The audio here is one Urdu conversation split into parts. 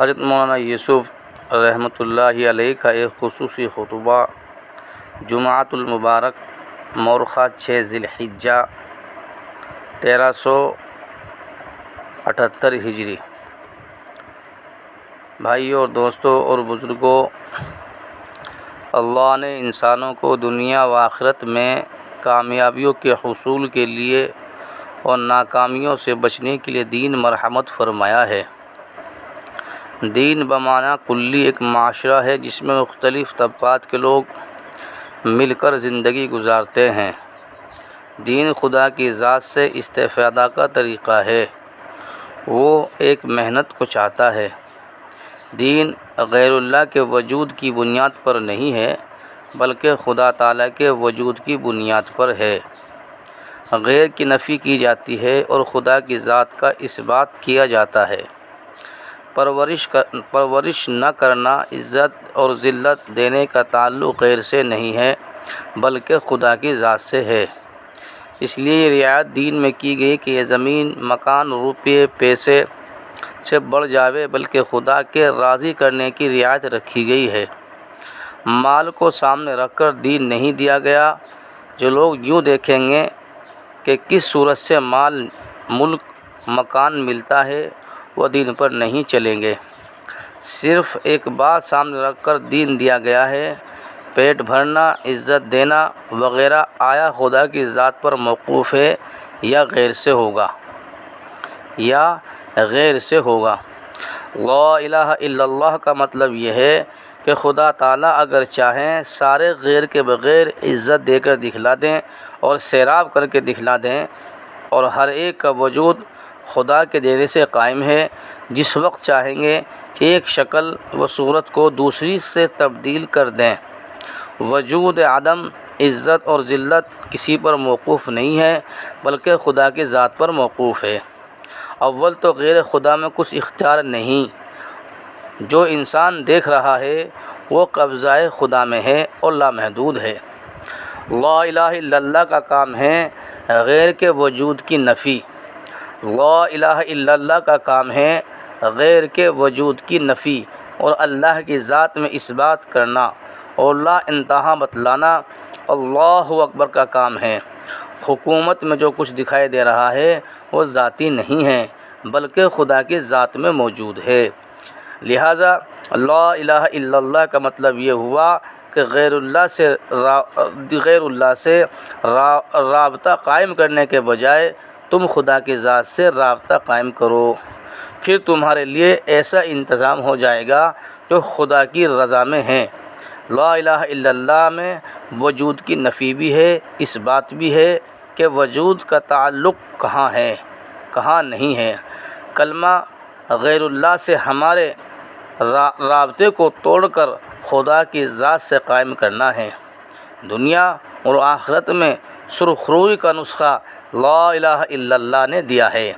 حضرت مولانا یوسف رحمۃ اللہ علیہ کا ایک خصوصی خطبہ جمعۃ المبارک مورخہ 6 ذی الحجہ 1378 ہجری۔ بھائیوں اور دوستوں اور بزرگوں، اللہ نے انسانوں کو دنیا و آخرت میں کامیابیوں کے حصول کے لیے اور ناکامیوں سے بچنے کے لیے دین مرحمت فرمایا ہے۔ دین بمعنی کلی ایک معاشرہ ہے جس میں مختلف طبقات کے لوگ مل کر زندگی گزارتے ہیں۔ دین خدا کی ذات سے استفادہ کا طریقہ ہے، وہ ایک محنت کو چاہتا ہے۔ دین غیر اللہ کے وجود کی بنیاد پر نہیں ہے بلکہ خدا تعالیٰ کے وجود کی بنیاد پر ہے۔ غیر کی نفی کی جاتی ہے اور خدا کی ذات کا اثبات کیا جاتا ہے۔ پرورش نہ کرنا، عزت اور ذلت دینے کا تعلق غیر سے نہیں ہے بلکہ خدا کی ذات سے ہے۔ اس لیے یہ رعایت دین میں کی گئی کہ یہ زمین، مکان، روپے، پیسے سے بڑھ جاوے بلکہ خدا کے راضی کرنے کی رعایت رکھی گئی ہے۔ مال کو سامنے رکھ کر دین نہیں دیا گیا۔ جو لوگ یوں دیکھیں گے کہ کس صورت سے مال، ملک، مکان ملتا ہے، وہ دین پر نہیں چلیں گے۔ صرف ایک بات سامنے رکھ کر دین دیا گیا ہے، پیٹ بھرنا، عزت دینا وغیرہ آیا خدا کی ذات پر موقوف ہے یا غیر سے ہوگا۔ لا الہ الا اللہ کا مطلب یہ ہے کہ خدا تعالیٰ اگر چاہیں سارے غیر کے بغیر عزت دے کر دکھلا دیں اور سیراب کر کے دکھلا دیں، اور ہر ایک کا وجود خدا کے دینے سے قائم ہے۔ جس وقت چاہیں گے ایک شکل و صورت کو دوسری سے تبدیل کر دیں۔ وجود عدم، عزت اور ذلت کسی پر موقوف نہیں ہے بلکہ خدا کی ذات پر موقوف ہے۔ اول تو غیر خدا میں کچھ اختیار نہیں۔ جو انسان دیکھ رہا ہے وہ قبضہ خدا میں ہے اور لامحدود ہے۔ لا الہ الا اللہ کا کام ہے غیر کے وجود کی نفی۔ لا الہ الا اللہ کا کام ہے غیر کے وجود کی نفی اور اللہ کی ذات میں اثبات کرنا اور لا انتہا بتلانا۔ اللہ اکبر کا کام ہے۔ حکومت میں جو کچھ دکھائی دے رہا ہے وہ ذاتی نہیں ہے بلکہ خدا کی ذات میں موجود ہے۔ لہذا لا الہ الا اللہ کا مطلب یہ ہوا کہ غیر اللہ سے رابطہ قائم کرنے کے بجائے تم خدا کی ذات سے رابطہ قائم کرو، پھر تمہارے لیے ایسا انتظام ہو جائے گا جو خدا کی رضا میں ہے۔ لا الہ الا اللہ میں وجود کی نفی بھی ہے، اس بات بھی ہے کہ وجود کا تعلق کہاں ہے، کہاں نہیں ہے۔ کلمہ غیر اللہ سے ہمارے رابطے کو توڑ کر خدا کی ذات سے قائم کرنا ہے۔ دنیا اور آخرت میں سرخروئی کا نسخہ لا الہ الا اللہ نے دیا ہے۔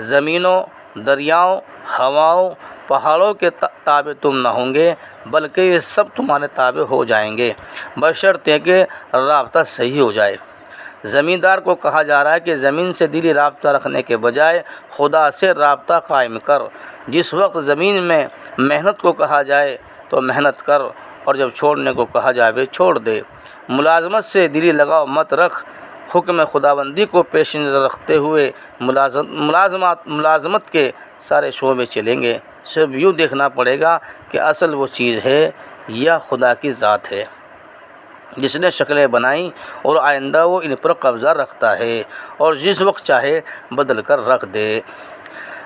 زمینوں، دریاؤں، ہواؤں، پہاڑوں کے تابع تم نہ ہوں گے بلکہ یہ سب تمہارے تابع ہو جائیں گے بشرطے کہ رابطہ صحیح ہو جائے۔ زمیندار کو کہا جا رہا ہے کہ زمین سے دلی رابطہ رکھنے کے بجائے خدا سے رابطہ قائم کر۔ جس وقت زمین میں محنت کو کہا جائے تو محنت کر، اور جب چھوڑنے کو کہا جائے چھوڑ دے۔ ملازمت سے دلی لگاؤ مت رکھ۔ حکم خداوندی کو پیش نظر رکھتے ہوئے ملازمت کے سارے شعبے چلیں گے۔ صرف یوں دیکھنا پڑے گا کہ اصل وہ چیز ہے یا خدا کی ذات ہے جس نے شکلیں بنائیں اور آئندہ وہ ان پر قبضہ رکھتا ہے اور جس وقت چاہے بدل کر رکھ دے۔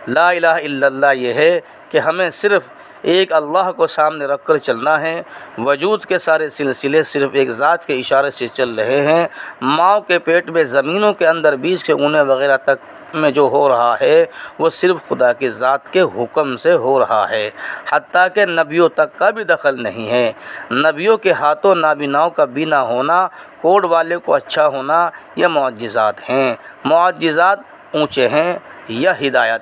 لا الہ الا اللہ یہ ہے کہ ہمیں صرف ایک اللہ کو سامنے رکھ کر چلنا ہے۔ وجود کے سارے سلسلے صرف ایک ذات کے اشارے سے چل رہے ہیں۔ ماں کے پیٹ میں زمینوں کے اندر بیج کے اگنے وغیرہ تک میں جو ہو رہا ہے وہ صرف خدا کی ذات کے حکم سے ہو رہا ہے، حتیٰ کہ نبیوں تک کا بھی دخل نہیں ہے۔ نبیوں کے ہاتھوں نابیناؤں کا بینا ہونا، کوڑ والے کو اچھا ہونا یہ معجزات ہیں۔ معجزات اونچے ہیں یا ہدایت؟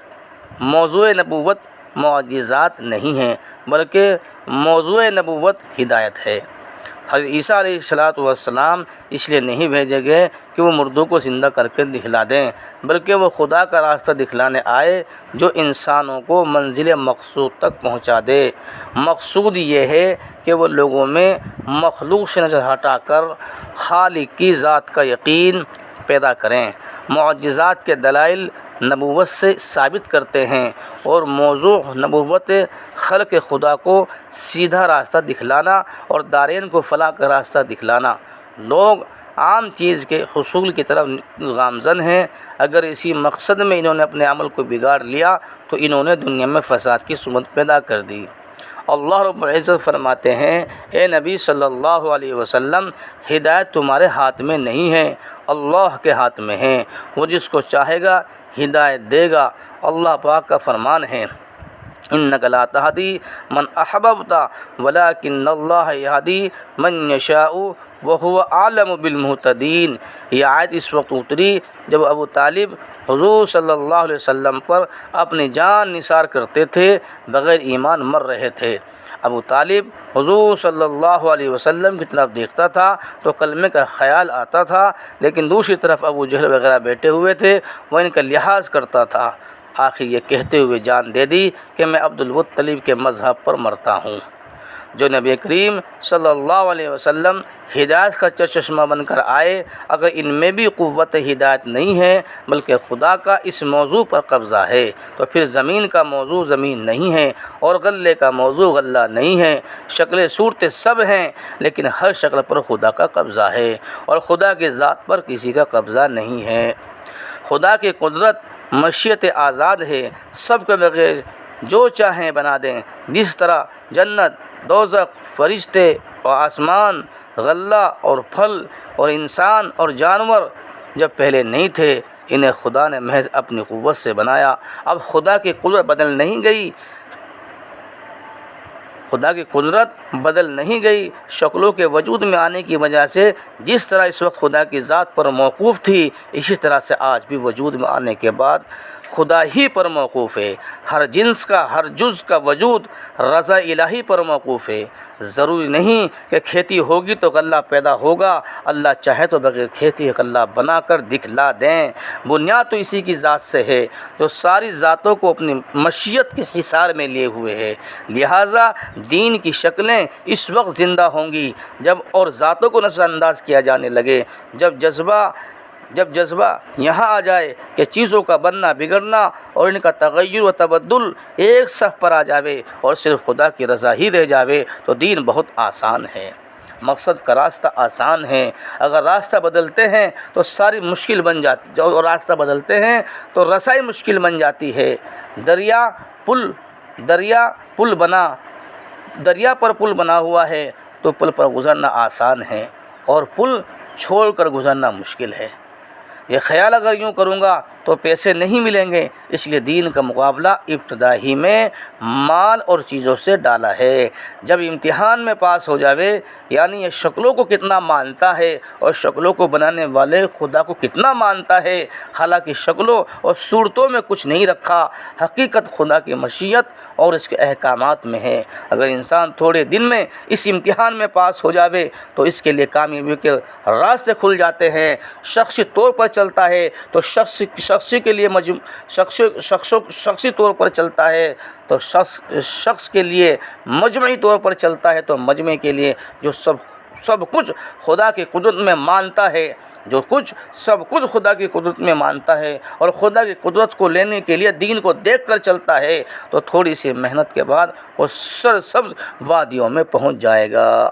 موضوع نبوت معجزات نہیں ہیں بلکہ موضوع نبوت ہدایت ہے۔ حضرت عیسیٰ علیہ السلام اس لیے نہیں بھیجے گئے کہ وہ مردوں کو زندہ کر کے دکھلا دیں، بلکہ وہ خدا کا راستہ دکھلانے آئے جو انسانوں کو منزل مقصود تک پہنچا دے۔ مقصود یہ ہے کہ وہ لوگوں میں مخلوق سے نظر ہٹا کر خالق کی ذات کا یقین پیدا کریں۔ معجزات کے دلائل نبوت سے ثابت کرتے ہیں، اور موضوع نبوت خلق خدا کو سیدھا راستہ دکھلانا اور دارین کو فلاح کا راستہ دکھلانا۔ لوگ عام چیز کے حصول کی طرف گامزن ہیں۔ اگر اسی مقصد میں انہوں نے اپنے عمل کو بگاڑ لیا تو انہوں نے دنیا میں فساد کی صورت پیدا کر دی۔ اللہ رب العزت فرماتے ہیں، اے نبی صلی اللہ علیہ وسلم، ہدایت تمہارے ہاتھ میں نہیں ہے، اللہ کے ہاتھ میں ہے، وہ جس کو چاہے گا ہدایت دے گا۔ اللہ پاک کا فرمان ہے، انک لا تہدی من احببت ولکن اللہ یہدی من یشاء وہو اعلم بالمہتدین۔ یہ آیت اس وقت اتری جب ابو طالب حضور صلی اللہ علیہ وسلم پر اپنی جان نثار کرتے تھے، بغیر ایمان مر رہے تھے۔ ابو طالب حضور صلی اللہ علیہ وسلم کی طرف دیکھتا تھا تو کلمے کا خیال آتا تھا، لیکن دوسری طرف ابو جہل وغیرہ بیٹھے ہوئے تھے، وہ ان کا لحاظ کرتا تھا۔ آخر یہ کہتے ہوئے جان دے دی کہ میں عبد المطلب کے مذہب پر مرتا ہوں۔ جو نبی کریم صلی اللہ علیہ وسلم ہدایت کا چشمہ بن کر آئے، اگر ان میں بھی قوت ہدایت نہیں ہے بلکہ خدا کا اس موضوع پر قبضہ ہے، تو پھر زمین کا موضوع زمین نہیں ہے اور غلے کا موضوع غلہ نہیں ہے۔ شکلیں صورتیں سب ہیں، لیکن ہر شکل پر خدا کا قبضہ ہے، اور خدا کی ذات پر کسی کا قبضہ نہیں ہے۔ خدا کی قدرت مشیت آزاد ہے، سب کے بغیر جو چاہیں بنا دیں۔ جس طرح جنت، دوزخ، فرشتے اور آسمان، غلہ اور پھل اور انسان اور جانور جب پہلے نہیں تھے، انہیں خدا نے محض اپنی قوت سے بنایا۔ اب خدا کی قدرت بدل نہیں گئی، خدا کی قدرت بدل نہیں گئی۔ شکلوں کے وجود میں آنے کی وجہ سے جس طرح اس وقت خدا کی ذات پر موقوف تھی، اسی طرح سے آج بھی وجود میں آنے کے بعد خدا ہی پر موقوف ہے۔ ہر جنس کا، ہر جز کا وجود رضا الہی پر موقوف ہے۔ ضروری نہیں کہ کھیتی ہوگی تو غلہ پیدا ہوگا، اللہ چاہے تو بغیر کھیتی غلہ بنا کر دکھلا دیں۔ بنیاد تو اسی کی ذات سے ہے جو ساری ذاتوں کو اپنی مشیت کے حصار میں لیے ہوئے ہے۔ لہٰذا دین کی شکلیں اس وقت زندہ ہوں گی جب اور ذاتوں کو نظر انداز کیا جانے لگے، جب جذبہ یہاں آ جائے کہ چیزوں کا بننا بگڑنا اور ان کا تغیر و تبدل ایک صف پر آ جاوے اور صرف خدا کی رضا ہی رہ جاوے، تو دین بہت آسان ہے، مقصد کا راستہ آسان ہے۔ اگر راستہ بدلتے ہیں تو ساری مشکل بن جاتی، اور راستہ بدلتے ہیں تو رسائی مشکل بن جاتی ہے۔ دریا پر پل بنا ہوا ہے تو پل پر گزرنا آسان ہے، اور پل چھوڑ کر گزرنا مشکل ہے۔ یہ خیال اگر یوں کروں گا تو پیسے نہیں ملیں گے، اس لیے دین کا مقابلہ ابتدا ہی میں مال اور چیزوں سے ڈالا ہے۔ جب امتحان میں پاس ہو جاوے، یعنی یہ شکلوں کو کتنا مانتا ہے اور شکلوں کو بنانے والے خدا کو کتنا مانتا ہے، حالانکہ شکلوں اور صورتوں میں کچھ نہیں رکھا، حقیقت خدا کی مشیت اور اس کے احکامات میں ہے۔ اگر انسان تھوڑے دن میں اس امتحان میں پاس ہو جاوے تو اس کے لیے کامیابی کے راستے کھل جاتے ہیں۔ شخصی طور پر چلتا ہے تو شخصی کے لیے شخصی طور پر چلتا ہے تو شخص کے لیے مجموعی طور پر چلتا ہے تو مجمع کے لیے جو سب کچھ خدا کی قدرت میں مانتا ہے، سب کچھ خدا کی قدرت میں مانتا ہے اور خدا کی قدرت کو لینے کے لیے دین کو دیکھ کر چلتا ہے، تو تھوڑی سی محنت کے بعد وہ سرسبز وادیوں میں پہنچ جائے گا۔